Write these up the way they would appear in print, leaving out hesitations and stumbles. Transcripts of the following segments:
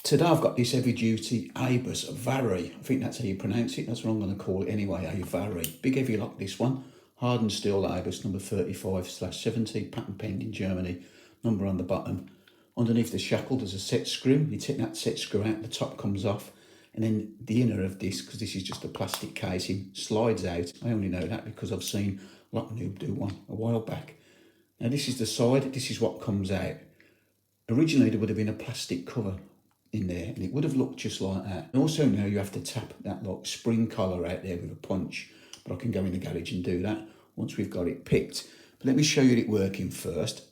Today I've got this heavy duty Abus Vari. I think that's how you pronounce it. That's what I'm going to call it anyway, a Vari. Big heavy lock this one. Hardened steel Abus number 35/70, patent pending Germany. Number on the bottom. Underneath the shackle there's a set screw. You take that set screw out, the top comes off. And then the inner of this, because this is just a plastic casing, slides out. I only know that because I've seen Lock Noob do one a while back. Now this is the side, this is what comes out. Originally there would have been a plastic cover in there and it would have looked just like that. And also now you have to tap that like spring collar out there with a punch, but I can go in the garage and do that once we've got it picked. But let me show you it working first.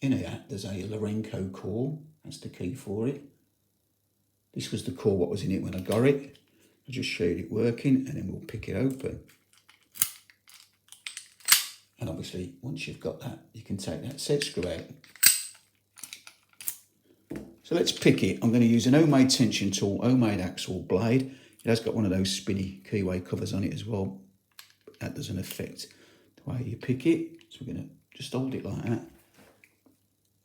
In here there's a Lorenco core, that's the key for it. This was the core what was in it when I got it. I just showed it working and then we'll pick it open. And obviously once you've got that you can take that set screw out. So let's pick it. I'm going to use an homemade tension tool, homemade axle blade. It has got one of those spinny keyway covers on it as well. But that doesn't affect the way you pick it. So we're going to just hold it like that.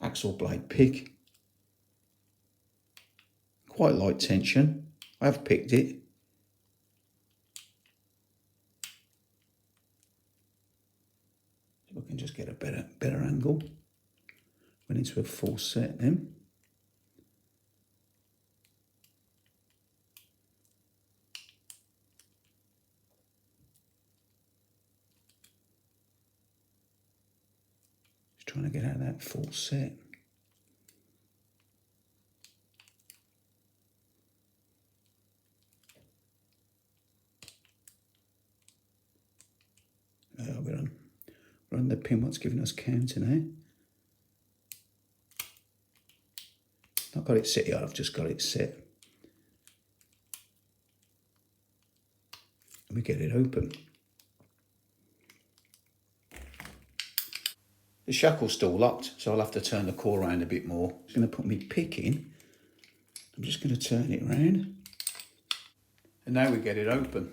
Axle blade pick. Quite light tension. I have picked it. So I can just get a better angle. Went into a full set then. Trying to get out of that full set. We're on the pin what's giving us counter now. Not got it set yet, I've just got it set. And we get it open. The shackle's still locked, so I'll have to turn the core around a bit more. I'm just going to put my pick in. I'm just going to turn it around. And now we get it open.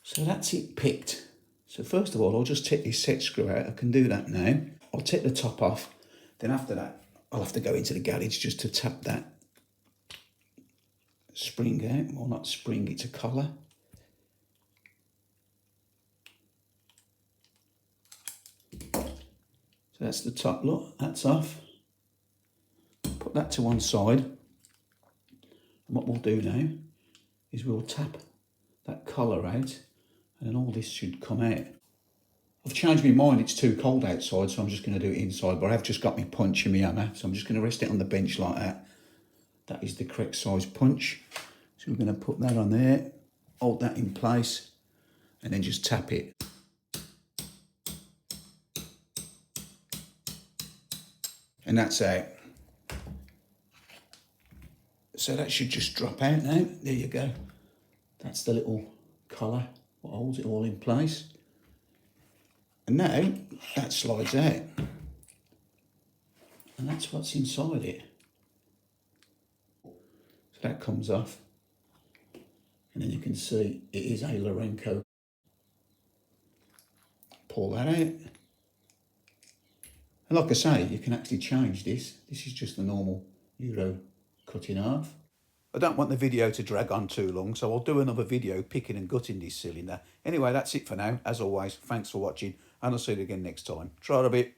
So that's it picked. So first of all, I'll just take this set screw out. I can do that now. I'll take the top off. Then after that, I'll have to go into the garage just to tap that spring out. Well, not spring, it's a collar. So that's the top, look, that's off. Put that to one side. And what we'll do now is we'll tap that collar out and then all this should come out. I've changed my mind, it's too cold outside, so I'm just going to do it inside, but I've just got my punch and my hammer, so I'm just going to rest it on the bench like that. That is the correct size punch. So we're going to put that on there, hold that in place, and then just tap it. And that's out. So that should just drop out now. There you go. That's the little collar what holds it all in place. And now that slides out. And that's what's inside it. So that comes off. And then you can see it is a Lorenco. Pull that out. And like I say, you can actually change this. This is just the normal Euro cut in half. I don't want the video to drag on too long, so I'll do another video picking and gutting this cylinder. Anyway, that's it for now. As always, thanks for watching, and I'll see you again next time. Try it a bit.